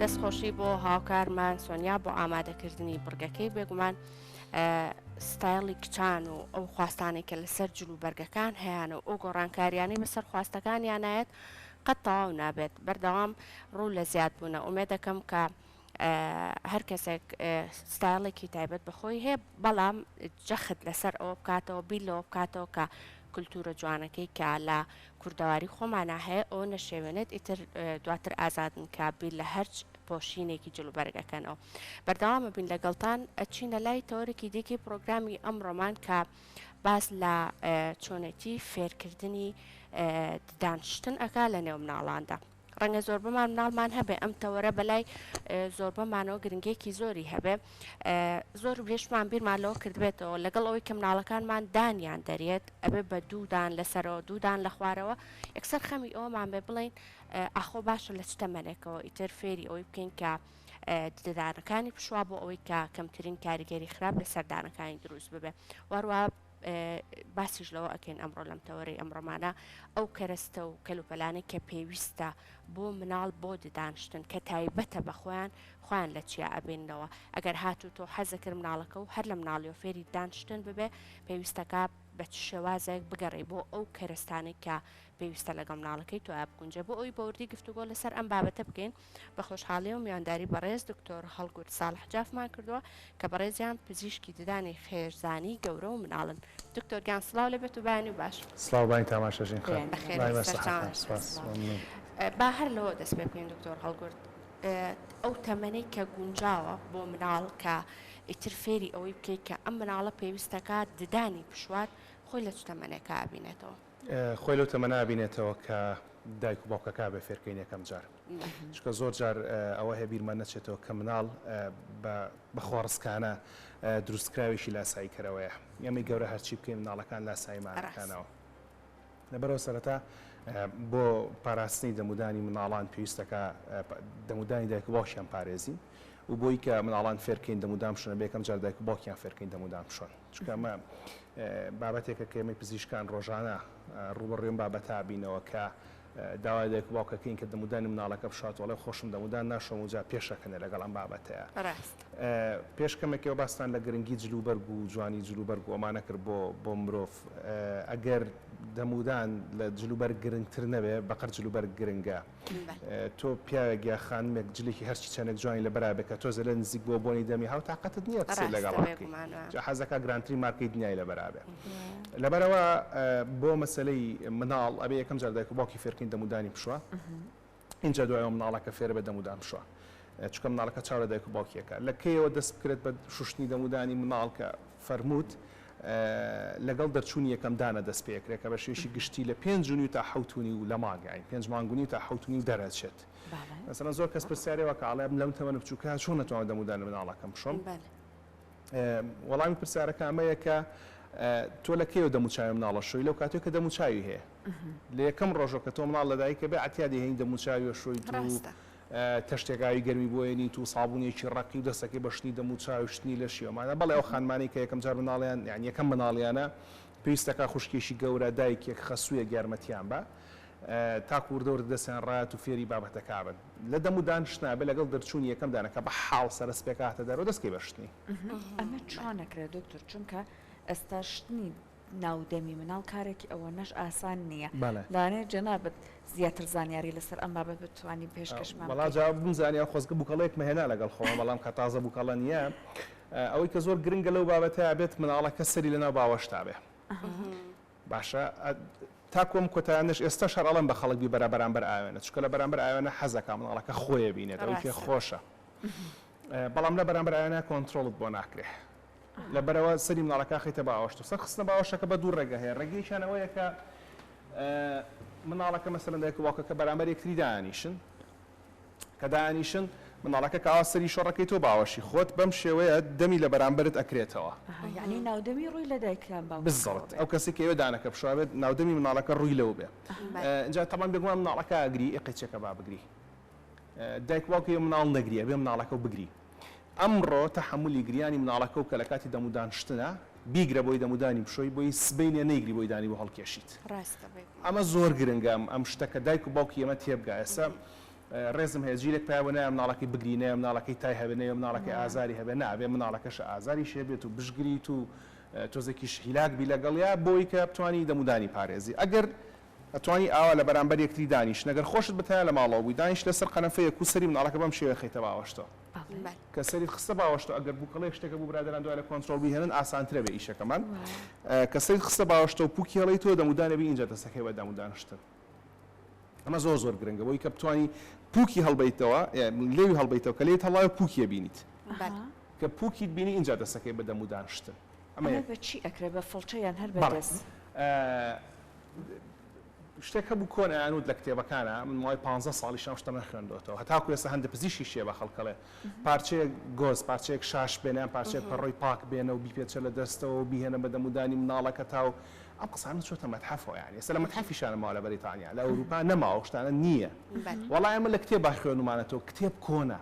دەستخۆشی بۆ هاوکارمان سۆنیا بۆ ئامادەکردنی بڕگەکەی بێگومان ستایلی کچان و ئەو خواستانی کە لەسەر جلو بەرگەکان هەیەە و ئەو گۆڕانکاریانی بەسەر خواستەکانیانایەت قەت تەواو نابێت بەردەوام ڕوو لە زیاد بوونە ئومێ دەکەم کە هەر کەسێک ستایلێکی تایبەت بەخۆی هەیە بەڵام جەخت لەسەر ئەوە بکاتەوە بیلەوە بکاتەوە کە کولتورە جوانەکەی کە لە کوردەواری خۆمانە هەیە ئەو نەشێوێنێت ئیتر دواتر ئازادن کە بیل لە هەرچ پۆشینێکی جلوبەرگەکەنەوە بەردەوامە بین لەگەڵتان ئەچینە لای تەورێکی دیکەی پرۆگرامی ئەمڕۆمان کە باس لە چۆنێتی فێرکردنی دانیشتن ئەکا لە نێو مناڵاندا ڕەنگە زۆربەمان مناڵمان هەبێ ئەم تەوەرە بەلای زۆربەمانەوە گرنگێکی زۆری هەبێ زۆر برێشمان بیرمان لەوە کردبێتەوە لەگەڵ ئەوەی کە مناڵەکانمان دانیان دەرێت ئەبێ بە دوودان لەسەرەوە دوودان لە خوارەوە یەکسەر خەمی ئەومان بێ بڵین ئاخۆ باشە لە چتەمەنێکەوە ئیتر فێری ئەوەی بکەین کە ددانەکانی پشوا بۆ ئەوەی کە کەمترین کاریگەری خراپ لە سەردانەکانی دروست ببێ وەروە باسیش لەوە ئەکەین ئەمڕۆ لەم تەوەرەی ئەمڕۆمانە ئەو کەرەستە و کەلوپەلانەی کە پێویستە بۆ مناڵ بۆ ددانشتن کە تایبەتە بە خۆیان لە چیا ئەبێنەوە ئەگەر هاتوو تۆ حەزەکرد مناڵەکە و هەر لە مناڵی و فێری دانشتن ببێ پێویستەکە بە شێوازێک بگەڕێ بۆ ئەو کەرستانێک کە پێویستە لەگەڵ مناڵەکەی تو بگونجە بۆ ئەوی بەوردی گفتوگۆ لەسەر ئەم بابەتە بکەین بە خۆشحاڵی و میوانداری بەڕێز دکتۆر هەڵگورد ساڵح جافمان کردووە کە بەڕێزیان پزیشکی ددانی خێرزانی گەورە و مناڵن دکتۆر گیان سڵاو لەبێت و بایانی و باش سڵاوبانی تاماشەژین با هەر لەوە دەست پێ بکەین دکتۆر هەڵگورد ئەو تەمەنەی کە گونجاوە بۆ مناڵ کە ئیتر فێری ئەوەی بکەیت کە ئەم مناڵە پێویستەکە ددانی پشوات خۆی لە چ تەمەنێکە ئابینێتەوە خۆی لەو تەمەنە ئابینێتەوە کە دایک و باوکەکە بە فێرکەین یەکەم جار چکە زۆر جار ئەوە هەیە بیرمان نەچێتەوە کە مناڵ بە خۆڕسکانە دروستکراوێکی لاسایی کەرەوەیە ئەمەی گەورە هەرچی بکەین مناڵەکان لاساییمانەکانەوە لەبەرەوە سەرەتا بۆ پاراستنی دەمودانی مناڵان پێویستەکە دەمودانی دایک و باوکیان پارێزین و بۆی کە مناڵان فێرکەین دەمودام شوێنە بێکەم جار دایک و باوکیان فێرکەین دەمودام شۆن چکە ئەمە بابەتێکە کە ئێمەی پزیشکان ڕۆژانە ڕوبەڕێم بابەتا بینەوە کە داوای دایک و باوکەکەین کە دەمودانی مناڵەکە بشاتوەڵێ خۆشم دەمودان ناشۆم و جا پێشەکەنێ لەگەڵ ئەم بابەتەیە پێشکەمێکەوە باستان لە گرنگی جلوبەرگ و جوانی جلوبەرگ و ئەمانە کرد بۆ مرۆڤ ئەگەر دەمودان لە جلوبەرگ گرنگتر نەبێ بەقەر جلوبەرگ گرنگە تۆ پیاوێک یا خانمێک جلێکی هەرچی چەندێک جوانی لە بەرابێت کە تۆزە لە نزیک بۆ بۆنی دەمی هاو تااقەتت نییە قسەی لەگەڵ حەزەکە گرانتری مارکەی دنیای لە بەرابێ لەبەرەوە بۆ مەسلەی مناڵ ئەبێ یەکەم جار دایک و باوکی فێرکەین دەمودانی پشووە اینجا دوایەوە مناڵەکە فێرە بە دەمودان پشووە چکە مناڵەکە چاوە دایک و باوکیەکە لە کەیەوە دەست بکرێت بە شوشتنی دەمودانی مناڵ کە فەرمووت لەگەڵ دەرچوونی یەکەم دانە دەست پێکرێت کە بە شێشی گشتی لە 5 جونی تا 7 و لە ماگەین 5 مانگونی تا 7 و دەرەچێت مەسەڵەن زۆر کەس پرسیارەوە کە ئاڵێ لەم تەمەنە بچووکە چۆن نەتوانم دەمودان لە مناڵەکەم بشۆم وەڵامی پرسیارەکە ئەمەیە کە تۆ لە کێوە دەموچاوی مناڵە شوی لەو کاتێک کە دەموچاوی هەیە لە یەکەم ڕۆژە کە تۆ مناڵ لەدایکە بێ ئەتیادی هەین دەموچاوی شوی تەشتێکاوی گەرمی بۆێنی تو سابوونێکی ڕقی و دەستەکەی بەشنی دەموچاوشتنی لە شیوەمانە بەڵێ ئەو خانمانی کە یەکەم جار مناڵیان یان یەکەم مناڵیانە پێویستەکە خوشکێکی گەورە دایکێک خەسوویە گیارمەتیان بە تاکووردەور دەستیان ڕات و فێری بابەتەکە بن لە دەمودانشتنا بێ لەگەڵ دەرچوونی یەکەم دانەکە بە حاڵ سەرسپێکاتە دەرەوە دەستکەی بەشتنی ئەمە چۆنەکرێت دکتۆر چونکە ئێستاشتنی ناودەمی مناڵ کارێکی ئەوە نەش ئاسان نییە لانێ جەنابەت زیاتر زانیاری لەسەر ئەم بابەت بتوانین پێشکەشمان بەڵا جواب بزانیا خۆزگە بووکەڵەیەک مەهێنا لەگەڵ خۆم بەڵام کە تازە بووکەڵە نییە ئەوەی کە زۆر گرنگە لەو بابەتەیە بێت مناڵەکە سەری لەناو باوەشتا بێ باشە تاکۆم کۆتایانش ئێستا شەڕەڵم بە خەڵکی بەرامبەر ئاوێنە چکە لە بەرامبەر ئاوێنە حەزەکە مناڵەکە خۆیە بینێت ئەوەی پێ خۆشە بەڵام لە بەرامبەر ئاوێنە کۆنتترۆڵت بۆ ناکرێ لەبەرەوە سەری مناڵەکە خیتە باوەشت و سەرخستنە باوەشەکە بە دوو ڕێگە هەیە ڕێگەیشانەوەیە کە مناڵەکە مەسەلەن دایک و باوکەکە بەرامبەر یەکتری دانیشن کە دانیشن مناڵەکە کە ئاوا سەری شۆڕەکەی تۆ باوەشی خۆت بەم شێوەیە دەمی لە بەرامبەرت ئەکرێتەوە یعنی ناودەمی ڕووی لە دایکیان باوک بالضبط ئەو کەسی کە ئێوە دانەکە بشوابێت ناودەمی مناڵەکە ڕووی لەو بێ اینجا تەمان بێگومان مناڵەکە ئەگری ئێقێچێکە با بگری دایک باوکی مناڵ نەگریە بێ مناڵەکە بگری ئەمڕۆ تەحملی گریانی مناڵەکە و کە لە کاتی دەمودانشتنە بیگرە بۆی دەمودانی بشۆی بۆی سبەینێ نەیگری بۆی دانی بۆ هەڵکێشیت ئەمە زۆر گرنگە ئەم شتەکە دایک و باوکی ئێمە تێبگا ئێستا ڕێزم هەیە جیرێک پایوە نایە مناڵەکەی بگرینەیە مناڵەکەی تای هەبێنەیە مناڵەکەی ئازاری هەبێ نابێ مناڵەکەش ئازاریش هەبێت و بژگریت و تۆزێکیش هیلاک بی لەگەڵیا بۆی کە بتوانی دەمودانی پارێزی ئەگەر ئەتوانی ئاوا لە بەرامبەر یەکتری دانیش نەگەر خۆشت بتایە لە ماڵەوە بووی دانیش لەسەر قەنەفەیەک و سەری مناڵەکە بەم شێوە خەیتە باوەشتەوە کە سەریت خستە باوەشتەوە ئەگەر بووکەڵەیەک شتێکە بوو برادەران دوای لە کۆنتڕۆڵ بهێنن ئاسانترە بێ ئیشەکەمان کە سەریت خستە باوەشتەوە و پووکی هەڵەیتەوە دەمودانە بی اینجا دەستەکەی بە دەمودانشتن ئەمە زۆر زۆر گرنگە بۆی کە بتوانی پووکی هەڵبەیتەوە لێوی هەڵبەیتەوە کە لێت هەڵایە پووکیە بینیت کە پووکیت بینی اینجا دەستەکەی بە دەمودانشتن ئەمە بەچی ئەکرێ بە فڵچەیان هەر بەدەست شتێک هەبوو کۆنەیانوت لە کتێبەکانە من وای 15 ساڵی شەم شتە نەخوێندەوە هەتاکو ئێستا هەندە پزیشکی شێ بە خەڵکەڵێ پارچەیەک گۆز پارچەیەک شاش بێنیان پارچەیەک پەڕۆی پاک بێنە و بیپێچە لە دەستەوە و بیهێنە بە دەمودانی مناڵەکە تا و ئەم قسانە چۆتە مەتحەفەوە یعنی ئێستا لە مەتحەفیشانە ماوە لە بەریتانیا لە ئەوروپا نەماوە شتانە نییە وەڵای ئەمە لە کتێبا خوێنمانەتەوە کتێب کۆنە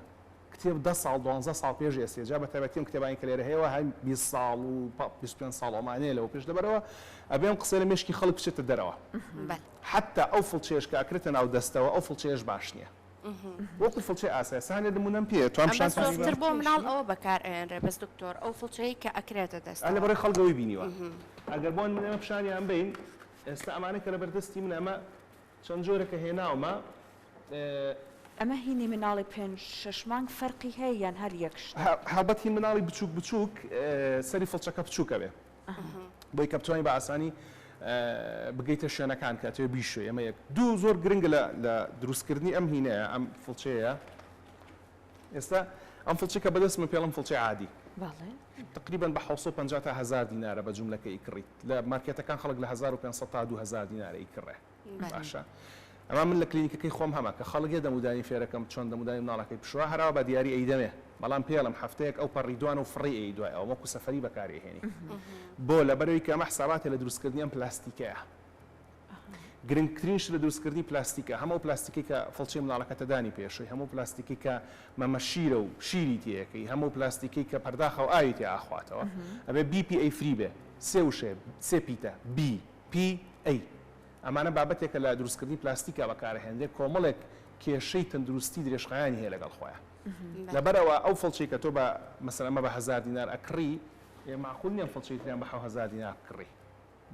کتێب 10 ساڵ 12 ساڵ پێش ئێستێجا بە تایبەتیم کتێبانی کە لێرە هەیەوە هەم 20 ساڵ و 25 ساڵ ئەمانەیە لەوە پێش دەبەرەوە ئەبێم قسە لە مێشکی خەڵک بچێتە دەرەوە حتا ئەو فڵچێش کە ئەکرێتە ناو دەستەوە ئەو فڵچێش باش نییە وەکو فڵچێ ئاسایە سانێ نمونەم پێ توام شانسەر بۆ مناڵ ئەوە بەکار ئەێنرێ بەس دکتۆر ئەو فڵچەیە کە ئەکرێتە دەست لە بەڕێ خەڵگەوەی بینیوە ئەگەر بۆن من ئەمە پیشانیان بین ئێستا ئەمانە کە لە بەردەستی من ئەمە چەند جۆرەکە هێناومە ئەمە هینی مناڵی 5-6 مانگ فەرقی هەیە یان هەر یەکشت هەڵبەت هین مناڵی بچووک بچووک سەری فڵچەکە بچووکە بێ بۆی کە بتوانین بە ئاسانی بگەیتە شوێنەکان کە تۆ بیشوێ ئەمە یەک دوو زۆر گرنگە لە دروستکردنی ئەم هینەیە ئەم فڵچەیە ئێستا ئەم فڵچەکە بەدەستمە پێڵم فڵچەی عادی تقریبا بە 750 تا 1000 دینارە بە جوملەکەی کڕیت لە مارکێتەکان خەڵک لە 1500 تا 2000 دینارەی کڕێ باشە ئەمە من لە کلینیکەکەی خۆم هەمە کە خەڵک دەمودانی فێرەکەم چۆن دەمودانی مناڵەکەی پشووە هەراوە بە دیاری ئەیدەمێ بەڵام پێڵم هەفتەیەک ئەو پەڕیدوان و فڕی ئەی دوای ئەو وەکو سەفەری بەکارهێنی بۆ لەبەرەوەی کە ئەمە حساباتێ لە دروستکردنی ئەم پلاستیکەیە گرنگترینش لە دروستکردنی پلاستیکە هەموو پلاستیکی کە فڵچەی مناڵەکەتە دانی پێشوی هەموو پلاستیکی کە مەمە شیرە و شیری تیەکەی هەموو پلاستیکی کە پەرداخە و ئاوی تێ ئاخواتەوە ئەبێ BPA فری بێ سێ وشێ سێ پیتە BPA ئەمانە بابەتێکە لە دروستکردنی پلاستیکە بەکارهێنرێت کۆمەڵێک کێشەی تەندروستی درێژخایانی هەیە لەگەڵ خۆیان لەبەرەوە ئەو فڵچەی کە تۆ بە مەسەلەمە بە 1000 دینار ئەکڕی معقول نییە فڵچەی تریان بە 7000 دینار کڕی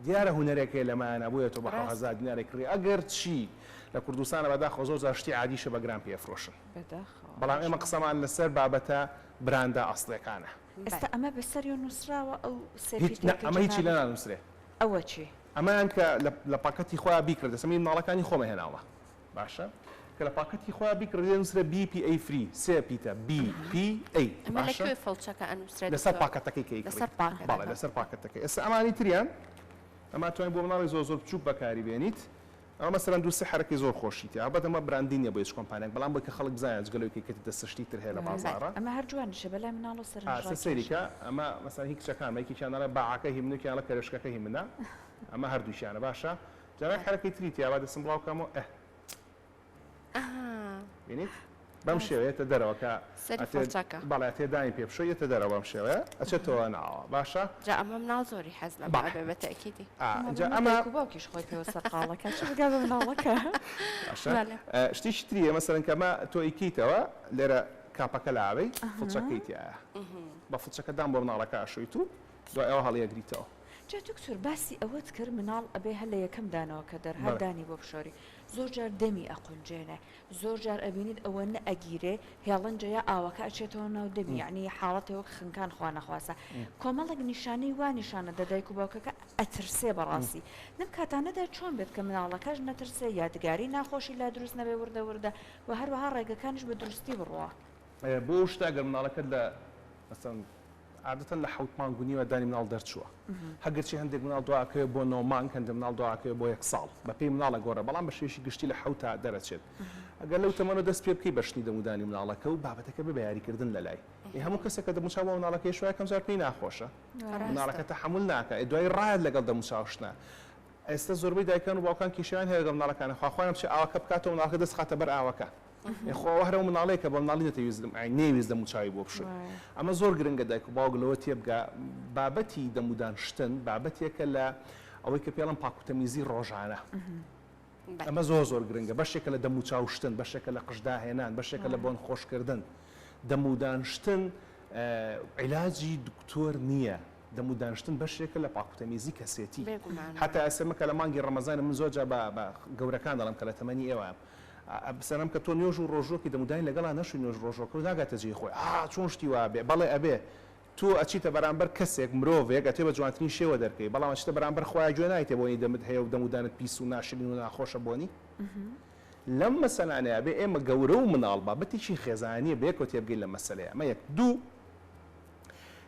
دیارە هوەرێکی لەمانە بۆیە تۆ بە 7000 دیناری کڕی ئەگەر چی لە کوردستانە بەداخۆ زۆر جار شتی عادیشە بە گران پێفرۆشن بەڵام ئێمە قسەمان لەسەر بابەتە براندا ئەسڵەکانە ئێستا ئەمە بەسەری نووسراوە ئەو ئەمە هیچی لە نانووسرێ ئەوە چی ئەمەیان کە لە پاکەتی خۆیان بیکرد دەسەمی مناڵەکانی خۆمە هێناوە باشە کە لە پاکەتی خۆیان بیکردێ نووسرە BPA فری سێ پیتە BPA لەکوێ فڵچەکە ئەنووسرێت لەسەر پاکەتەکەی کەی باڵێ لەسەر پاکەتەکەی ئێستا ئەمانی تریان ئەما توانین بۆ مناڵی زۆر زۆر بچووک بەکاری بێنیت ئەمە مەسەرەن دوو سێ حرەکەی زۆر خۆشیتە ئەبەت ئەمە براندینیە بۆ هیچ کۆمپانیەک بەڵام بۆی کە خەڵک بزانێت جگەلەوەی کەتی دەستشتی تر هەیە لە بازاڕە ئەمە هەر جوانشە بەلای مناڵ و سەریکە ئەمە مەسەن هیچ کچەکان یەکێکیانە باعەکە هیمنێکیان لە کەرشکەکە هیمنە ئەمە هەردووشیانە باشە جارێک حرەکەی تریتی یا با دەستم بڵاوکەمەوە بینیت بەم شێوەیەتە دەرەوە کە بەڵێ تێدانی پێ بشۆیەتە دەرەوە بەم شێوەیە ئەچێتەوە ناوە باشە جا ئەمە مناڵ زۆری حەز لە بابێ بە تەکیدی ئەمە باوکیش خۆی پێوە سەرقاڵەکە چ بگا بە مناڵەکە شتیشی تریە مەسەرەن کەمە تۆ ئیکیتەوە لێرە کاپەکە لاوەی فڵچەکەی تایە بە فڵچەکەدان بۆ مناڵەکە ئاشۆیت و دوای ئەوە هەڵیەگریتەوە جا دکتۆر باسی ئەوەت کرد مناڵ ئەبێ هەر لە یەکەم دانەوە کە دەرهەردانی بۆ بشۆری زۆر جار دەمی ئەقونجێنێ زۆر جار ئەبینیت ئەوە نە ئەگیرێ هێڵنجە یا ئاوەکە ئەچێتەوە ناو دەمی یعنی حاڵەتەوە خنکان خوا نەخواسە کۆمەڵێک نیشانەی وا نیشانە دەدایک و باوکەکە ئەترسێ بەڕاستی لەم کاتانەدا چۆن بێت کە مناڵەکەش نەترسێ یادگاری ناخۆشی لا دروست نەبێ وردە وردە و هەروەها ڕێگەکانش بە دروستی بڕوە بۆ شتا گەر مناڵەکەت لە مەسەن عادەتەن لە 7 مانگ و نیوە دانی مناڵ دەرچووە هەگەرچی هەندێک مناڵ دواکەوێت بۆ 9 مانگ هەندێک مناڵ دواکەوێت بۆ 1 ساڵ بە پێی مناڵە گۆڕە بەڵام بە شێوشی گشتی لە 7 تا دەرەچێت ئەگەر لەو تەمەنە دەست پێ بکەی بەشنی دەمودانی مناڵەکە و بابەتەکە بە یاریکردن لە لای هەموو کەسێکە دەموچاو بۆ مناڵەکەی شوای کەم جار پێی ناخۆشە مناڵەکە تەحمل ناکە دوای ڕایەت لەگەڵ دەموچاوشتە ئێستا زۆربەی دایکان و باوکان کیشیان هەیە لەگەڵ مناڵەکانە خواخوایان بچێ ئاوەکە بکاتەوە مناڵەکە دەست خاتە بەر ئاوەکە خۆ هەرە مناڵەیە کە بە مناڵی نەتەویستم نێویست دەموچاوی بۆ بشوێ ئەمە زۆر گرنگە دایک و باوک لەوە تێبگا بابەتی دەمودانشتن بابەتێکە لە ئەوەی کە پێڵم پاکوتەمیزی ڕۆژانە ئەمە زۆر گرنگە بەشێکە لە دەم و چاوشتن بەشێکە لە قژداهێنان بەشێکە لە بۆن خۆشکردن دەمودانشتن عیلاجی دکتۆر نییە دەمودانشتن بەشێکە لە پاکوتەمیزی کەسێتی حتا ئەسمەکە لە مانگی ڕەمەزانە من زۆرجا بە گەورەکان دەڵم کە لە تەمەنی ئێوە بسەرم کە تۆ نوێژ و ڕۆژۆکی دەمودانی لەگەڵا نەشوی نوێژ ڕۆژۆکە و ناگاتە جێی خۆی چۆن شتی وا بێ بەڵێ ئەبێ تۆ ئەچیتە بەرامبەر کەسێک مرۆڤێک ئەتێ بە جوانترین شێوە دەرکەی بەڵام ئەچیتە بەرامبەر خۆیان گوێ نایتێ بۆنی دەمت هەیە و دەمودانت پیس و ناشرین و ناخۆشە بۆنی لەم مەسەلانەیە بێ ئێمە گەورە و مناڵ بابەتێکی خێزانیە بەیەکەوە تێبگەین لە مەسەلەیە ئەمە یەک دوو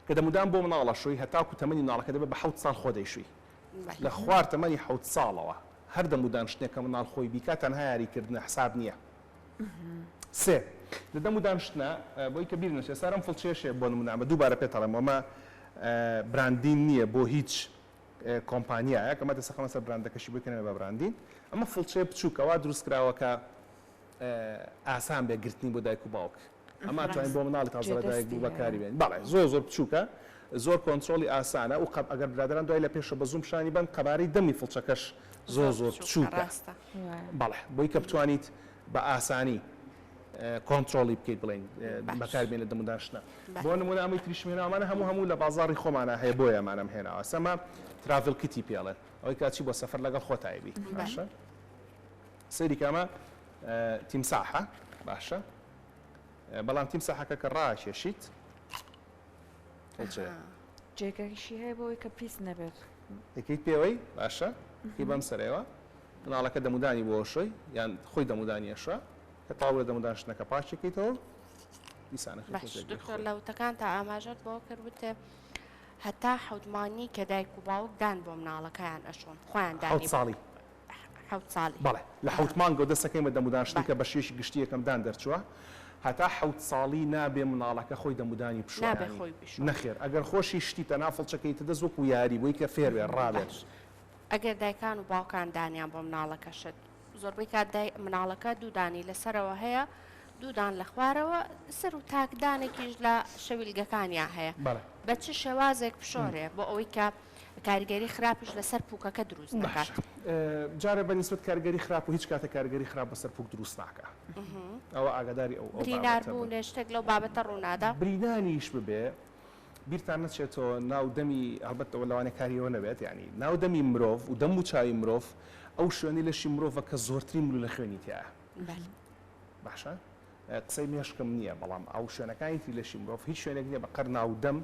کە دەمودان بۆ مناڵە شووی هەتاکو تەمەنی مناڵەکە دەبێت بە 7 ساڵ خۆ دەیشوی لە خوار تەمەنی 7 ساڵەوە هەر دەمودانشتێکە مناڵ خۆی بیکات تەنها یاریکردنە حساب نییە سێ لە دەمودانشتنە بۆی کە بیر نەچێت سارم فڵچێشێ بۆ نمونامە دووبارە پێتەڵێم ئەمە براندین نییە بۆ هیچ کۆمپانیایە کە مەدە سەخەمە سەر براندەکەشی بکەنەوە بە براندین ئەمە فڵچێ بچووکەوە دروستکراوەکە ئاسان بێ گرتنی بۆ دایک و باوک ئەمە توانین بۆ مناڵی تازە دایک بوو بەکاری بێن بەڵێ زۆر بچووکە زۆر کۆنتترۆلی ئاسانە و ئەگەر برادران دوای لە پێشە بە زوم شانی بن قەبارەی دەمی فڵچەکەش زۆر بچووکە بەڵێ بۆی کە بتوانیت بە ئاسانی کۆنتترۆلی بکەیت بڵێن بەکاربێن لە دەمودانشتنە بۆ نمونە ئەمەی تریشمێناوانە هەموو لە بازاڕی خۆمانە هەیە بۆیە ئەمانەم هێناوە سەما تراڤل کیتی پێڵێن ئەوەی کاچی بۆ سەفەر لەگەڵ خۆتایبی باشە سەیری کامە تیمساحە باشە بەڵام تیمساحەکە کە ڕاکێشیت جێگەشی هەیە بۆی کە پیس نەبێت دەکەیت پێوەی باشە هی بەم سەرەوە مناڵەکە دەمودانی بۆ شۆی یان خۆی دەمودانیەشە کە تاو لە دەمودانشتنەکە پاشێکیتەوە دکتۆر لەوتەکان تا ئاماژەت بۆ کردوتە هەتا حەوتمانی کە دایک و باوک دان بۆ مناڵەکەیان ئەشۆن خۆیان دانی ساڵی ساڵی بەڵێ لە حەوتمان گەو دەستەکەی بە دەمودانشتن کە بە شێشی گشتی یەکەم دان دەرچووە هەتا 7 ساڵی نابێ مناڵەکە خۆی دەمودانی بشوانی نەخێر ئەگەر خۆشی شتیتە نافڵچەکەیتە دەست وەکو یاری بۆی کە فێرێ ڕابێت ئەگەر دایکان و باوکان دانیان بۆ مناڵەکە شت زۆربەی کات مناڵەکە دوودانی لەسەرەوە هەیە دوودان لە خوارەوە سەر و تاکدانێکیش لە شەویلگەکانیان هەیە بە چ شێوازێک پشۆرێ بۆ ئەوەی کە کاریگەری خراپش لەسەر پووکەکە دروست دەکات جارە بەنسبەت کارگەری خراپ و هیچ کاتە کارگەری خراپ بەسەر پووک دروست ناکە ئەوە ئاگاداری ئەو بریناربوو شتێک لەو بابەتە ڕوونادا برینانیش ببێ بیرتان نەچێتەوە ناودەمی هەڵبەتەوە لەوانە کاریەوە نەبێت ینی ناودەمی مرۆڤ و دەم و چاوی مرۆڤ ئەو شوێنی لەشی مرۆڤە کە زۆرترین ملو لە خوێنی تایە باشە قسەی مێشکم نییە بەڵام ئەو شوێنەکانی لەشی مرۆڤ هیچ شوێنێک نییە بە قەر ناودەم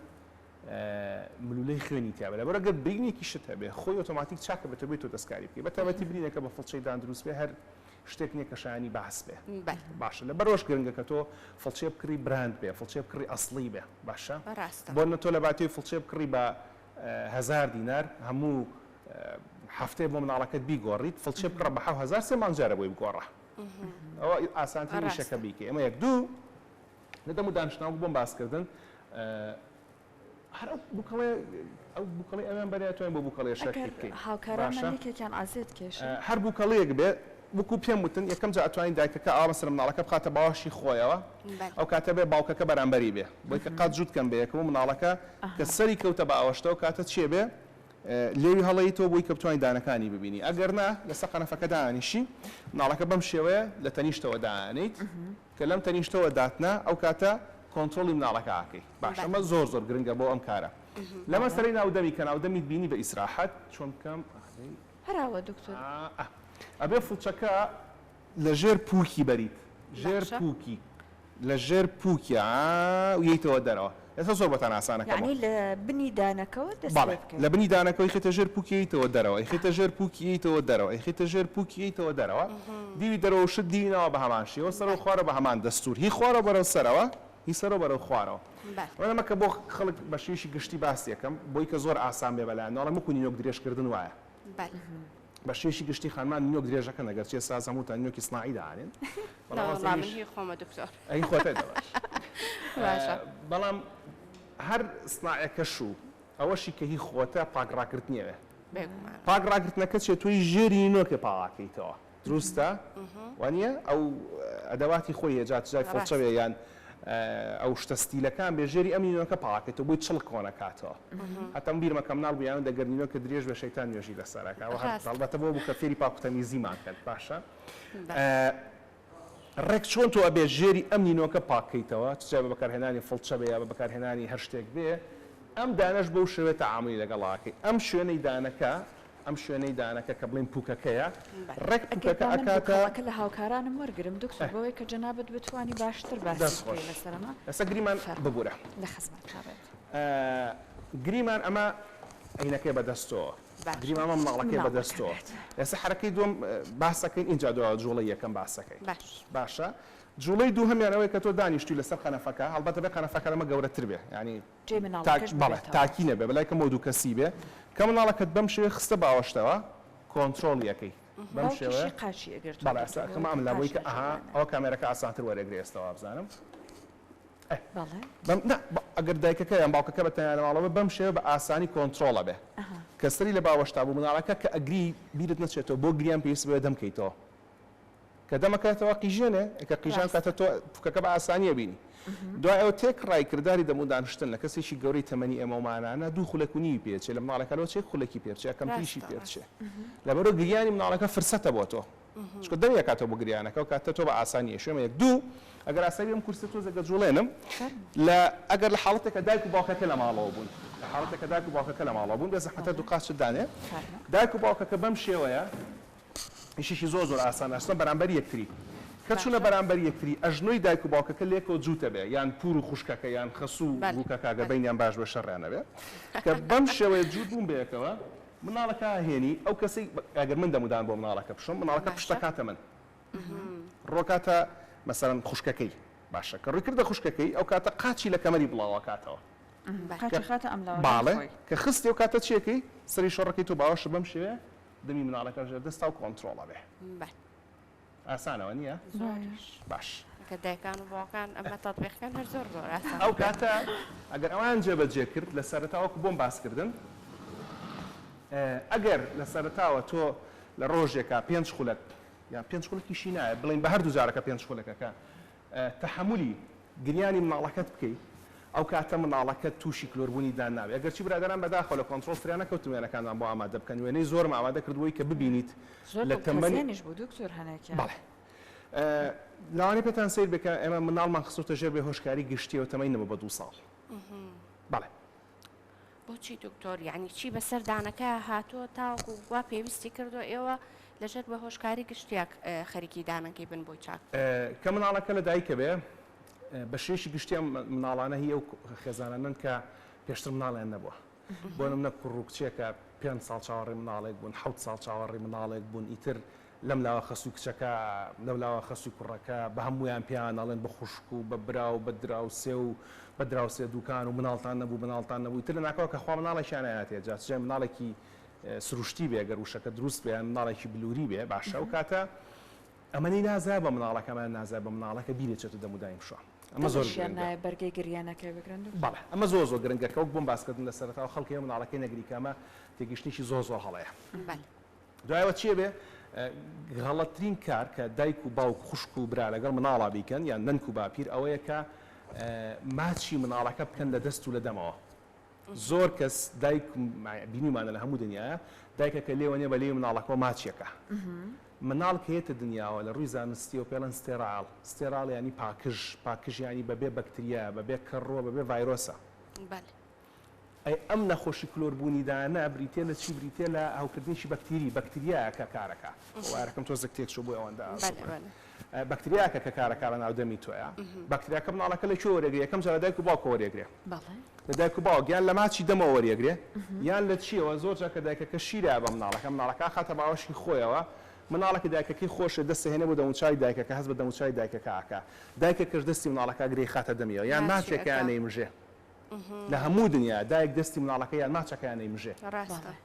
ملولەی خوێنی تیاە لەبەر ئەگەر برینێکی شت هەبێ خۆی ئۆتۆماتیک چاکە بێتەوە بێت تۆ دەستکاری بکەی بەتابەتی برینەکە بە فڵچەی دان دروست بێ هەر شتێک نییە کە شایانی بەحس بێ باشە لە بەرۆژ گرنگە کە تۆ فڵچێ بکڕی براند بێ فڵچێ بکڕی ئەسڵی بێ باشە بۆ نە تۆ لە باتێ فڵچێ بکڕی بە 1000 دینار هەموو هەفتەیە بۆ مناڵەکەت بیگۆڕیت فڵچێ بکڕە بە 7000 سێ مانجارە بۆی بگۆڕە ئەوە ئاسانترین شەکە بیکە ئەمە یەک دوو لە دەمودانشتنەوە بۆم باسکردن هەر ئەو بووکەڵی ئەویان بەریاتوان بۆ بووکەڵی شەکی بکەین هاوکارانێکێکیان ئازێت کێش هەر بووکەڵەیەک بێ وەکو پێم وتن یەکەم جا ئەتوانین دایکەکە ئامەسەر مناڵەکە بخاتە باوەشی خۆیەوە ئەو کاتە بێ باوکەکە بەرامبەری بێ بۆی کە قات جووتکەم بێ یەکەم مناڵەکە کە سەری کەوتە بە ئەوەشتەوە کاتە چێ بێ لێوی هەڵەیتەوە بۆی کە بتوانین دانەکانی ببینی ئەگەر نا لە سەقەنەفەکە دانیشی مناڵەکە بەم شێوەیە لە تەنیشتەوە دانیت کە لەم تەنیشتەوە داتنا ئەو کاتە کۆنتترۆلی مناڵەکە ئاکەی باش ئەمە زۆر گرنگە بۆ ئەم کارە لەمە سەری ناودەمی کە ناودەمی بینی بە ئیسراحەت چۆن بکەم هەراوە دکتۆر ئەبێ فڵچەکە لە ژێر پووکی بەریت ژێر پووکی لە ژێر پووکی ویتەوە دەرەوە ئێستا زۆر بەتان ئاسانەکە یعنی لە بنی دانەکەەوە لە بنی دانەکەی خێتە ژێر پووکیتەوە دەرەوە خێتە ژێر پووکیتەوە دەرەوە خێتە ژێر پووکیتەوە دەرەوە دیوی دەرەوە شت دیوینەوە بە هەمان شێوە سەرەوە خوارە بە هەمان دەستور هی خوارە بەرەو سەرەوە هی سەرەوە بەرەو خوارەوە وەنەمە کە بۆ خەڵک بە شێوشی گشتی باس یەکەم بۆی کە زۆر ئاسان بێ بەلایەن ناڵە مکو نینۆک درێژکردن وایە بە شێشی گشتی خانمان نینۆک درێژەکە نەگەر چێ ساز هەمووتان نینۆکی سناعی داهێن ئەی خۆتای دەباش بەڵام هەر سناعەکەش و ئەوەشی کە هی خۆتە پاکڕاکردنیەوێ پاکڕاکردنەکە چێت توی ژێری نینۆکە پاڵاکەیتەوە دروستە وانە ئەو ئەدەواتی خۆی هێجات جای فڵچەوێ یان ئەو شتە ستیلەکان بێژێری ئەم نینۆکە پاکێتەوە بۆی چڵ کۆنەکاتەوە هەتام بیرمە کەمناڵ بوویان دەگەر نینۆکە درێژ بە شەیتان نوێژی لەسەرەکە هەڵبەتە بۆ بوو کە فێری پاکوتەمیزیمان کرد باشە ڕێک چۆن تۆ ئەبێ ژێری ئەم نینۆکە پاکەیتەوە چ بە بەکارهێنانی فڵچە بێ یا بە بەکارهێنانی هەر شتێک بێ ئەم دانەش بەو شێوێ تەعاملی لەگەڵاکەی ئەم شوێنەی دانەکە کە بڵێن پووکەکەیە ڕێک پووکەکە ئەکاتە لە هاوکارانم وەرگرم دکتۆر بەوەی کە جەنابەت بتوانی باشتر باسی لەسەرمە ئێستا گریمان ببوورە لە خزمەت چاوێت گریمان ئەمە عینەکەی بەدەستەوە گریمامە مناڵەکەی بەدەستەوە ئێستا حرەکەی دوم باسەکەین اینجا دووە جوڵی یەکەم باسەکەی باشە جوڵەی دوو هەمیانەوەی کە تۆ دانیشتی لەسەر قەنەفەکە هەڵبەتە بێ قەنەفەکە لەمە گەورەتر بێ ینی تاکی نەبێ بەلای کە مۆدو کەسی بێ کە مناڵەکەت بەم شێوێ خستە باوەشتەوە کۆنتترۆڵ یەکەی بەم شێوە بەڵێ ئەم لەبووی کە ئەوە کامێرەکە ئاسانتر وەرەگرێستەوە بزانم ئەگەر دایکەکە یان باوکەکە بە تەنیانەوەڵەوە بەم شێوە بە ئاسانی کۆنتترۆڵە بێ کەسەری لە باوەشتا بوو مناڵەکە کە ئەگری بیرت نەچێتەوە بۆ گریان پێویست بێ دەمکەیتەوە کە دەمەکەتەوە قیژێنێ کە قیژان کاتە تۆ پوکەکە بە ئاسانیە بینی دوای ئەوە تێک ڕایکردداری دەمودانشتن لە کەسێکی گەورەی تەمەنی ئێمەمانانە دوو خولەکونی پێچێ لە مناڵەکەەوە چێک خولەکی پێچێ کەم پیشی پێچێ لەبەرۆ گریانی مناڵەکە فرسەتە بۆ تۆ چکە دەوێ کاتەوە بۆ گریانەکە و کاتە تۆ بە ئاسانیە شوێمە یەک دوو ئەگەر ئاسایی ئەم کورسە تۆ زەگە جوڵێنم ئەگەر لە حاڵەتێکە دایک و باوکەکە لە ماڵەوە بوون لە حاڵەتێکە دایک و باوکەکە لە ماڵەوە بوون بێ زەحمەتە دوو قاچت دانێ دایک و باوکەکە بەم شێوەیە ئیشیشی زۆر ئاسانە ئەستە بەرامبەر یەکتری کە چونە بەرامبەر یەکتری ئەژنۆی دایک و باوکەکە لێکەوە جووتە بێ یان پور و خوشکەکە یان خەسوو بووکەکە گە بینیان باش بە شەڕیانە بێ کە بەم شێوەیە جووت بوون بەیەکەوە مناڵەکە هێنی ئەو کەسی ئەگەر من دەمودان بۆ مناڵەکە بشم مناڵەکە پشتەکاتە من ڕۆکاتە مەسەرەن خوشکەکەی باشە کە ڕوویکردە خوشکەکەی ئەو کاتە قاچی لە کەمەری بڵاوەکاتەوە باڵێ کە خستی و کاتە چیەکەی سەری شۆڕەکەی تۆ باوەشە بەم شێوێ دەمی مناڵەکە ژێر دەستا و کۆنتترۆڵە بێ ئاسانەوە نییە باش کە دایکان و باوکان ئەمە تەطبیقەکان هەر زۆر ئەو کاتە ئەگەر ئەوان جێبەجێ کرد لە سەرەتاوەکو بۆم باسکردن ئەگەر لە سەرەتاوە تۆ لە ڕۆژێکە پێنج خولەک یان پێنج خولەکیشی نایە بڵین بە هەردوو جارەکە پێنج خولەکەکە تەحملی گریانی مناڵەکەت بکەیت ئەو کاتە مناڵەکە تووشی کلۆربوونی دان ناوێت ئەگەرچی برادران بەداخەوە لە کۆنتترۆل فرانە کەوتوێنەکانان بۆ ئامادە بکەن وێنەی زۆر ئامادە کردووی کە ببینیت لە تەمەنیش بوو دکتۆر هەنێکە بەڵێ لەوانەیە پێتان سیر بکە ئێمە مناڵمان خستۆتە ژێر بێ هۆشکاری گشتیەوە تەمەینەوە بە 2 ساڵ بەڵێ بۆچی دکتۆر یعنی چی بەسەر دانەکە هاتووە تاوەکو وا پێویستی کردو ئێوە لەژێر بە هۆشکاری گشتیاک خەریکی دانەکەی بن بۆی چاک کە مناڵەکە لە دایکە بێ بە شێشی گشتی مناڵانە هی ئەو خێزانانن کە پێشتر مناڵیان نەبووە بۆ نمونە کوڕووکچێکە 5 ساڵ چاوەڕێی مناڵێک بوون 7 ساڵ چاوەڕێی مناڵێک بوون ئیتر لەم لاوە خەسووی کچەکە لەولاوە خەسووی کوڕەکە بە هەمویان پیان ئەڵێن بە خوشک و بە برا و بە دراوسێ و بە دراوسێ دوکان و مناڵتان نەبوو مناڵتان نەبوو ئیتر لە ناکەوە کە خوا مناڵێکیان هاتێ جا مناڵێکی سروشتی بێ گەر وشەکە دروست بێ مناڵێکی بلووری بێ باشە و کاتە ئەمەنی نازای بە مناڵەکەمان نازای بە مناڵەکە بیرێتێتە دەمودایم شوە ئەمە زۆر بەرگەی گریانەکەی بگرن بەڵێ ئەمە زۆر زۆر گرنگەکە وەک بۆم باسکردن لە سەرەتاوە خەڵکی مناڵەکەی نەگریکامە تێگەشتێکی زۆر زۆر هەڵەیە دوایەوە چیە بێ غەڵەتترین کار کە دایک و باوک خوشک و برا لەگەڵ مناڵا بیکەن یان نەنک و باپیر ئەوەیە کە ماچی مناڵەکە بکەن لە دەست و لە دەمەوە زۆر کەس دایک بینیمانە لە هەموو دنیاە دایکەکە لێوەنێ بە لێ مناڵەکەەوە ماچیەکە مناڵ کە هێتە دنیاوە لە ڕووی زانستی و پێڵەن ستێراڵ ینی پاکژ ینی بەبێ بەکتریا بەبێ کەڕۆ بەبێ ڤایرۆسە ئەی ئەم نەخۆشی کلۆربوونیدانە بریتێ لە چی بریتێ لە هاوکردنیشی بەکتریایەکە کارەکە وارەکەم تۆ زەکتێک شو بۆ ئەوەندا بەکتریاکە کە کارەکە لە ناودەمی تۆیە بەکتریاکە مناڵەکە لە کێ وەرەگرێ یەکەم جار لە دایک و باوکە وەرەگرێ لە دایک و باوک یان لە ماچی دەمەوە وەرەگرێ یان لە چیەوە زۆر جار کە دایکەکە شیرە بە مناڵەکە خاتە باوەشی خۆیەوە مناڵەکە دایکەکەی خۆشە دەستە هێنە بۆ دەموچای دایکەکە هەست بە دەموچای دایکەکە ئاکە دایکەکەش دەستی مناڵەکە گرێی خاتە دەمیەوە یان ماچێکیان نەیمژێ لە هەموو دنیا دایک دەستی مناڵەکە یان ماچەکەیان نەیمژێ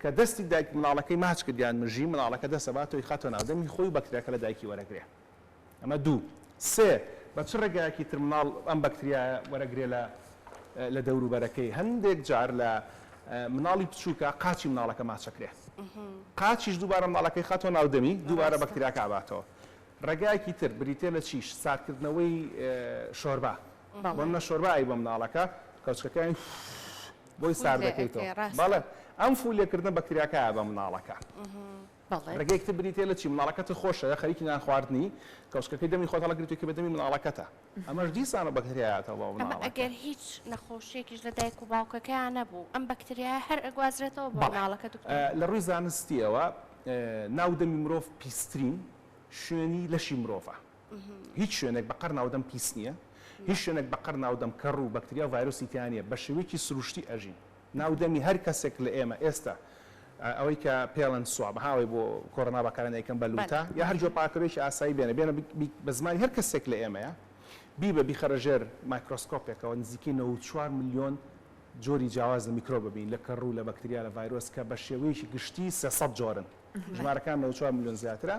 کە دەستی دایک مناڵەکەی ماچ کردیان مژی مناڵەکە دەسە باتەوەی خاتۆ ناودەمی خۆی بەکتریاکە لە دایکی وەرەگرێ ئەمە دوو سێ بە چ ڕێگایەکی تر مناڵ ئەم بەکتریا وەرەگرێ لە دەوروبەرەکەی هەندێک جار لە مناڵی بچووکە قاچی مناڵەکە ماچەکرێ قاچیش دووبارە مناڵەکەی خاتۆ ناودەمی دووبارە بەکتریاکە ئاباتەوە ڕێگایەکی تر بریتێ لە چیش ساردکردنەوەی شۆربە بۆ منە شۆربایی بۆ مناڵەکە کەوچەکەی بۆی سار دەکەیتەوە بەڵێ ئەم فولێکردن بەکتریاکایە بە مناڵەکە ڕێگەیەکتر بریتێ لە چی مناڵەکەت خۆشە خەریکی نان خواردنی کەوچەکەی دەمی خۆت هەڵەگرێتەوە بە دەمی مناڵەکەتە ئەمەش دیسانە بەکتریایەتەوە بۆ مناڵەکە ئەگەر هیچ نەخۆشیێکیش لە دایک و باوکەکەیان نەبوو ئەم بەکتریای هەر ئەگوازرێتەوە بۆ مناڵەکە لە ڕووی زانستیەوە ناودەمی مرۆڤ پیسترین شوێنی لەشی مرۆڤە هیچ شوێنێک بەقەر ناودەم پیس نییە هیچ شوێنێک بەقەر ناودەم کەڕ و بەکتریا و ڤایرۆسی تیانە بە شێوەیەکی سروشتی ئەژین ناودەمی هەر کەسێک لە ئێمە ئێستا ئەوەی کە پێڵەن سواب هاوی بۆ کۆڕنا بەکاران یەکەم بەلوتە یا هەر جۆ پاکەوێکی ئاسایی بێنە بە زمانی هەر کەسێک لە ئێمەیە بە بیخەرەژێر مایکرۆسکۆپێکەوە نزیکی 94 میلیۆن جۆری جیاواز لە میکرۆ ببین لە کەڕ و لە بەکتریا لە ڤایرۆس کە بە شێوەیەکی گشتی 300 جۆرن ژمارەکان 94 میلیۆن زیاترە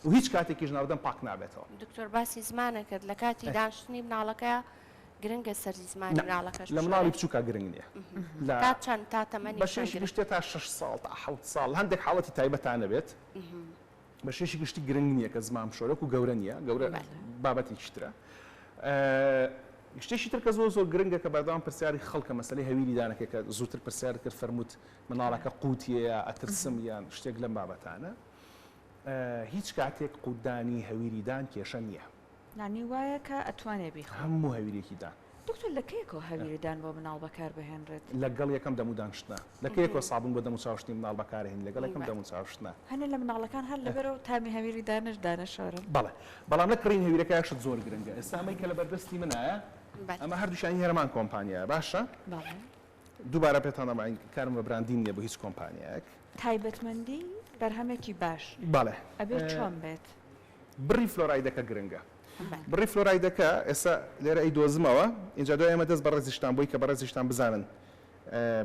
و هیچ کاتێکیش ناودەم پاک نابێتەوە. دکتۆر باسی زمانە کرد لە کاتی دانیشتنی مناڵەکە گرنگە سەرزی زمانی مناڵەکەش لە مناڵی بچووکە گرنگ نییە تا چەند تا تەمەنی بەشێشی گشتێت تا 6 ساڵ تا 7 ساڵ هەندێک حاڵەتی تایبەتانە بێت بەشێشی گشتی گرنگ نییە کە زمان شۆرەك و گەورە نییە گەورە بابەتێکی ترە. شتێکی تر کە زۆر گرنگە کە بەردەوام پرسیاری خەڵکە مەسەلەی هەویری دانەکە کە زووتر پرسیار کرد فەرمووت مناڵەکە قوتیە ئەترسم یان شتێک لەم بابەتانە هیچ کاتێک قودانی هەویریدان کێشە نییە نانی وایە کە ئەتوانێ بیخ هەموو هەویرێکی دان دکتۆر لەکەیەکەوە هەویریدان بۆ مناڵ بەکار بهێنرێت لەگەڵ یەکەم دەمودانشتە لەکەیەکەوە سابون بۆ دەم و چاوشتنی مناڵ بەکارهێن لەگەڵ یەکەم دەم و چاوشتنە هەنێ لە مناڵەکان هەر لەبەرەوە تامی هەویریدانش دانەشارن بەڵێ بەڵام لە کڕین هەویرەکە شت زۆر گرنگە ئێستا ئەمەی کە لە بەردەستی منایە ئەمە هەردووشانی هەرمان کۆمپانیایە باشە دووبارە پێتان دەڵێن کارم بە براندین نییە بۆ هیچ کۆمپانیایەک تایبەتمەندی بەرهەمێکی باش بەڵێ ئەبێت چۆن بێت بڕی فلۆرایدەکە گرنگە بڕی فلۆرایدەکە ئێستا لێرە ئەی دۆزمەوە اینجا دوای ئەمە دەست بە ڕێزیشتان بۆی کە بە ڕێزیشتان بزانن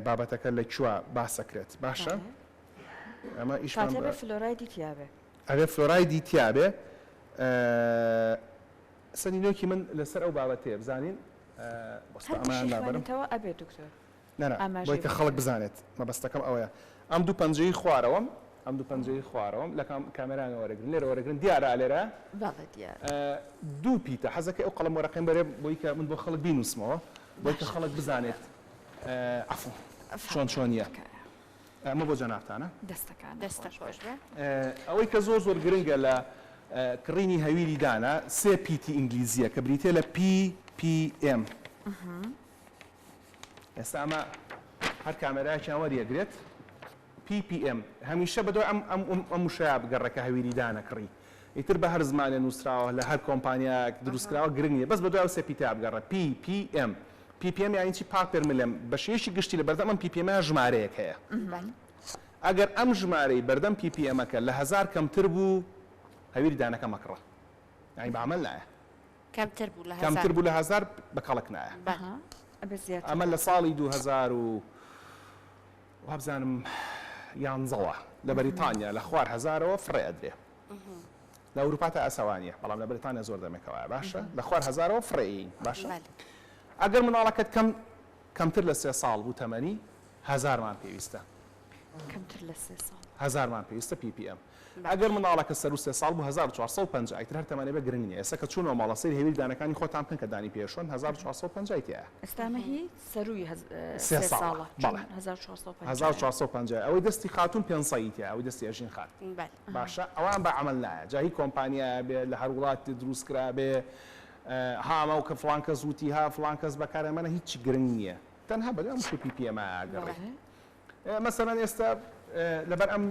بابەتەکە لە کوێ باسەکرێت باشە ئەمە ئیشمان فلۆرایدی تیاابێ ئەبێ فلۆرایدی تیاابێ سەرینۆکی من لەسەر ئەو بابەتەیە بزانین ئەمانەوە ئەبێت دکتۆر بۆی کە خەڵک بزانێت مەبەستەکەم ئەوەیە ئەم دوو پەنجەی خوارەوەم ئەم دوو پەنجەی خوارەوەم لە کامێران وەرەگرن لێرە وەرەگرن دیارە لێرە دوو پیتە حەزەکەی ئەو قەڵەم وەرەقیم بەرێ بۆی کە من بۆ خەڵک بینوسمەوە بۆی کە خەڵک بزانێت عەفو چۆن چۆنیە ئەمە بۆ جەنابتانە دەستە خۆش بێ ئەوەی کە زۆر گرنگە لە کڕینی هەویری دانا سێ پیتی ئینگلیزیە کە بریتێ لە PPM ئێستا ئەمە هەر کامێرایەکیان وەریەگرێت PPM هەمیشە بەدۆ ئەم وشەیە بگەڕێکە هەویری دانە کڕی ئیتر بە هەر زمانێ نووسراوە لە هەر کۆمپانیاک دروستکراوە گرنگ نیە بەس بەدوای سێ پیتە بگەڕێت PPM یانی چی پاپێرملێم بەشێشی گشتی لە بەردەم ئەم PPM ژمارەیەک هەیە ئەگەر ئەم ژمارەی بەردەم PPM-ەکە لە 1000 کەمتر بوو هەویری دانەکە مەکڕە یانی بەعمەل نایە کەمتر بوو لە 1000 بە کەڵک نایە ئەمە لە ساڵی 2000 و وابزانم یانزەوە لە بەریتانیا لە خوار هەزارەوە فڕێ ئەدرێ لە ئەوروپا تا ئەسەوانیە بەڵام لە بەریتانیا زۆر دەمێکەوە باشە لە خوار هەزارەوە فڕێین باشە ئەگەر مناڵەکەت کەمتر لە 3 ساڵ بوو تەمەنی 1000مان پێویستە کەمتر لە 3 ساڵ 1000مان پێویستە PPM ئەگەر مناڵەکە سەر و 3 ساڵ بوو 1450 ئیتر هەر تەمەنێ بە گرنگ نیە ئێستا کە چوونەوە ماڵە سەیری هەویری دانەکانی خۆتان بکەن کە دانی پێشۆن 1450 تیایە ئێستامە هی سەروی 3 ساڵە 1450 ئەوەی دەستی خاتون 500 تیایە ئەوەی دەستی ئەژین خات باشە ئەوان بە عەمەل نایە جا هی کۆمپانیا بێ لە هەر وڵاتی دروستکرا بێ هامە و کە فڵان کەس وتی ها فڵان کەس بەکارەمەنە هیچ گرنگ نییە تەنها بەدەم PPM ئاگەڕێ مەسەلەن ئێستا لەبەر ئەم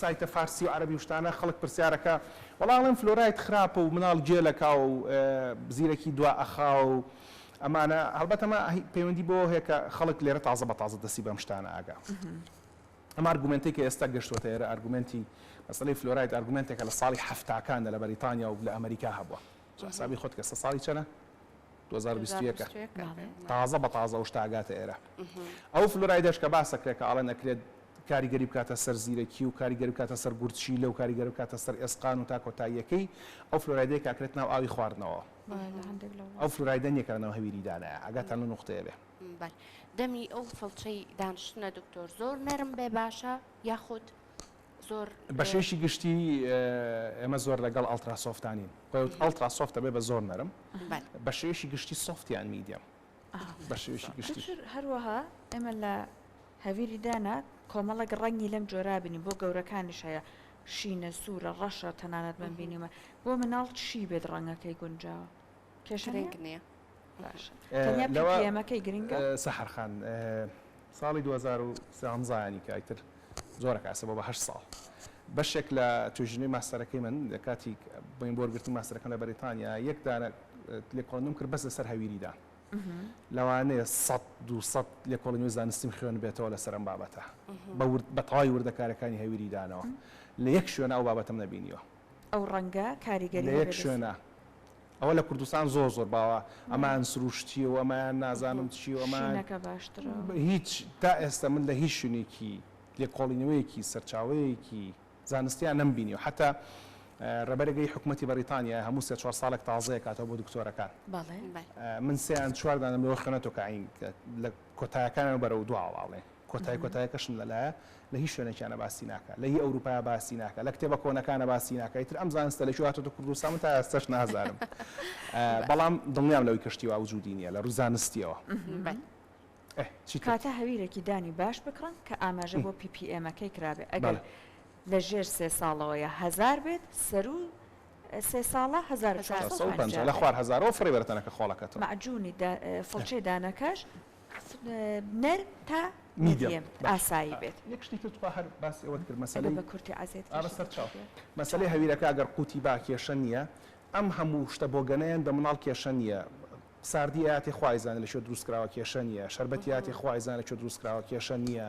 سایتە فارسی و عەرەبی وشتانە خەڵک پرسیارەکە وەڵام فلۆرایت خراپە و مناڵ گێلەکە و زیرەکی دوا ئەخا و ئەمانە هەڵبەت ئەمە پەیوەندی بۆ هەیە کە خەڵک لێرە تازە بە تازە دەستی بەم شتانە ئاگا ئەم ئارگومنتێک کە ئێستا گەشتوەتە ئێرە ئارگومنتی مەسەلەی فلۆرایت ئارگومنتێکە لە ساڵی هەفتاکانە لە بەریتانیا و لە ئەمریکا هەبووە حسابی خۆت کە ساڵی چەنە 2021 تازە بە تازە و شتاگاتە ئێرە ئەو فلۆرایدەش کە باسەکرێت کە ئاڵێ نەکرێت کاریگەری بکاتە سەر زیرەکی و کاریگەری بکاتە سەر گورچی لە و کاریگەری بکاتە سەر ئێسقان و تا کۆتاییەکەی ئەو فلۆرایدەیە کاکرێت ناو ئاوی خواردنەوە ئەو فلۆرایدە نیەکەنەوە هەویری دانایە ئەگاتان لە نوختەیە بێ دەمی ئەو فڵچەی دانیشتنە دکتۆر زۆر نەرم بێ باشە یاخود زۆر بەشێشی گشتی ئێمە زۆر لەگەڵ ئەڵتراسۆفتانین خۆی ئەڵتراسۆفتە بێ بە زۆر نەرم بەشێشی گشتی سۆفتیان میدیەم بەشێشی گشتی هەروەها ئێمە لە هەویری دانا کۆمەڵک ڕەنگی لەم جۆرا بینیم بۆ گەورەکانیش هەیە شینە سوورە ڕەشە تەنانەت من بینیمە بۆ مناڵ چی بێت ڕەنگەکەی گونجاوە کێشەنگ نییە ئێمەکەی گرنگە سەحرخان ساڵی 2013 کایتر زۆرە کاسە بۆ بە 8 ساڵ بەشێک لە توێژینەی ماستەرەکەی من لە کاتی بۆین بۆ گرتن ماستەرەکەم لە بەریتانیا یەک دانە لێکۆڵینم کرد بەس لەسەر هەویریدا لەوانەیە 100 لێکۆڵینەوەی زانستیم خوێن بێتەوە لەسەر ئەم بابەتە بە تەواوی وردەکارەکانی هەویریدانەوە لە یەک شوێنە ئەو بابەتم نەبینیوە ئەو ڕەنگە کاریگەری لە یەک شوێنە ئەوە لە کوردستان زۆر باوە ئەمان سروشتیەوە ئەمان نازانم چی ئەمانەکە باشترە هیچ تا ئێستا من لە هیچ شوێنێکی لێکۆڵینەوەیەکی سەرچاوەیەکی زانستیان نەمبینیوە حتا ڕێبەرەگەی حکوومەتی بەریتانیا هەموو 3-4 ساڵێک تازەیە کاتەوە بۆ دکتۆرەکان من سێیان چواردانم لەوە خوێنێتەوە کە لە کۆتایەکانیان بەرەو دواڵێ کۆتایەکەشم لەلایە لە هیچ شوێنێکیانە باسی ناکە لە هی ئەوروپا باسی ناکە لە کتێبە کۆنەکانە باسی ناکە ئیتر ئەم زانستە لە شواتە کوردستان تا ئێستاش نازانم بەڵام دڵنیام لەوەی کەشتیوە وجودی نییە لە ڕووی زانستیەوە کاتە هەویرێکی دانی باش بکڕن کە ئاماژە بۆ PPM-ەکەی کرابێ ئەگەر لە ژێر 3 ساڵەوەیە 1000 بێت سەرو 3 ساڵە 1450 لە خوار هزارەوە فڕێ بەرتەنەکە خۆڵەکەتەوە معجونی فڵچەی دانەکەش نەر تا میدیەم ئاسایی بێت یەکشتی تر هەر باسی ئەوە کرد مەسەلەی بە کورتی عەزێت مەسەلەی هەویرەکە ئەگەر قوتی با کێشە نییە ئەم هەموو شتە بۆ گەنەیان بە مناڵ کێشە نییە ساردی ئاتی خوایزانە لە شێ دروستکراوە کێشە نییە شەربەتی ئاتی خوایزانە چۆ دروستکراوە کێشە نییە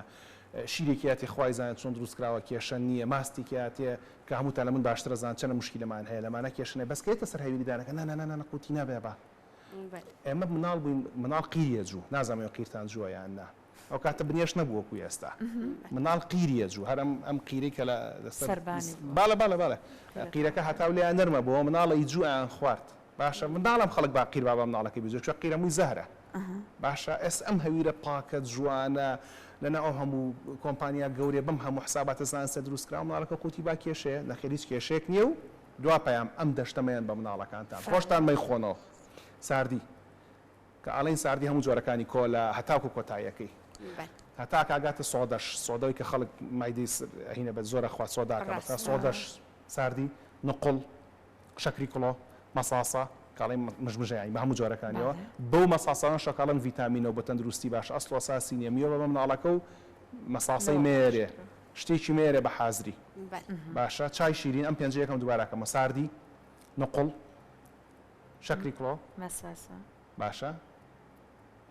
شیرێکی ئاتی خوایزانە چۆن دروستکراوە کێشە نییە ماستێکی ئاتێ کە هەمووتان لە من باشترە زان چەنە مشکلەمان هەیە لەمانە کێشنێ بەسکێتە سەر هەویریدانەکە نە قوتی نابێ بە ئێمە مناڵ بووین مناڵ قیریە جوو نازانەوە قیرتان جووە یان نا ئەو کاتە بنیێش نەبووەکو ئێستا مناڵ قیریە جوو هەر ئەم قیری کە لە باڵە قیرەکە هەتاو لێیان نەرمە بۆ مناڵی جوویان خوارد باشە منداڵم خەڵک با قیر بابا مناڵەکەی بزۆ چوە قیرەمووی زەهرە باشە ئێس ئەم هەویرە پاکە جوانە لەنا ئەو هەموو کۆمپانیا گەورێ بەم هەموو حساباتە زانستە دروستکرا مناڵەکە قوتی با کێشەیە نەخێریچ کێشێک نییە و دواپەیام ئەم دەشتەمەیان بە مناڵەکانتان خۆشتان مەیخۆنەوە ساردی کە ئاڵین ساردی هەموو جۆرەکانی کۆلە هەتاکو کۆتاییەکەی هەتا کاگاتە سۆدەی کە خەڵک مایدی هینە بە زۆرە خوا سۆداکە بەتا سۆدەش ساردی نقڵ شەکری کڵۆ مەساسە کاڵی مژمژەیانی بە هەموو جۆرەکانیەوە بەو مەساسان شەکاڵن ڤیتامینە و بە تەندروستی باش ئەسڵ ئەساسی نیە میوە بە مناڵەکە و مەساسەی مێرێ شتێکی مێرێ بە حازری باشە چای شیرین ئەم پێنجەیەکەم دووبارەکەمە ساردی نقڵ شەکری کڵۆ باشە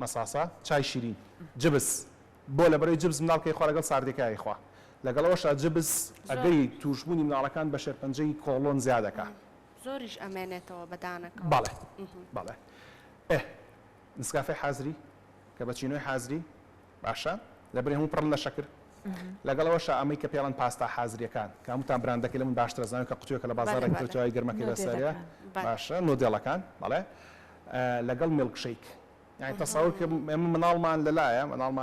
مەساسە چای شیرین جبس بۆ لە بەرەوەی جبس مناڵکەی خوا لەگەڵ ساردەکەی خوا لەگەڵەوەشە جبس ئەگەری تووشبوونی مناڵەکان بە شێرپەنجەی کۆڵۆن زیادەکە زۆریش ئەمێنێتەوە بەدانەکە بەڵێ نسکافەی حازری کە بە چینۆی حازری باشە لەبەر هەموو پڕن لە شەکر لەگەڵەوەشە ئەمەی کە پێڵەن پاستا حازریەکان کە هەمووتان براندەکەی لە من باشترە زانانی کە قوتوویەکە لە بازاڕێک کردوای گەرمەکەی لەسەریە باشە نۆدێڵەکان بەڵێ لەگەڵ میڵکشەیک یعنی تەسەوور کە ئێمە مناڵمان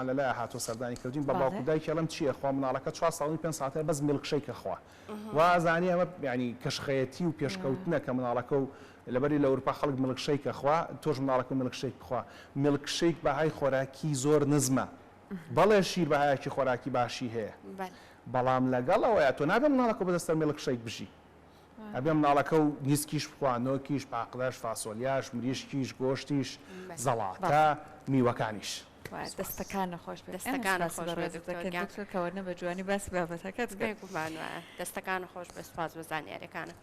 لەلایە هاتووە سەردانی کردوین بە باوکودای کێڵم چییە خوا مناڵەکە 4 ساڵی 5 ساعتە بەس میڵکشەیکە خوا وازانی ئەمە ینی کەشخەیەتی و پێشکەوتنە کە مناڵەکە و لەبەری لە ئەوروپا خەڵک میڵکشەیکە خوا تۆش مناڵەکە میڵکشەیک بخوا میڵکشەیک بەهای خۆراکی زۆر نزمە بەڵێ شیر بەهایەکی خۆراکی باشی هەیە بەڵام لەگەڵەوەیە تۆ نابێ مناڵەکە بەدەستە میڵکشەیک بژی ئەبێ مناڵەکە و دیسکیش بخوانەوەکیش پاقدەش فاسۆلیاش مریشکیش گۆشتیش زەڵاتە میوەکانیش دەستەکانە خۆش کەوەرنە بە جوانی باسی بابەتەکەت دەستەکان خۆش بە سوپاس بە زانیاریەکانە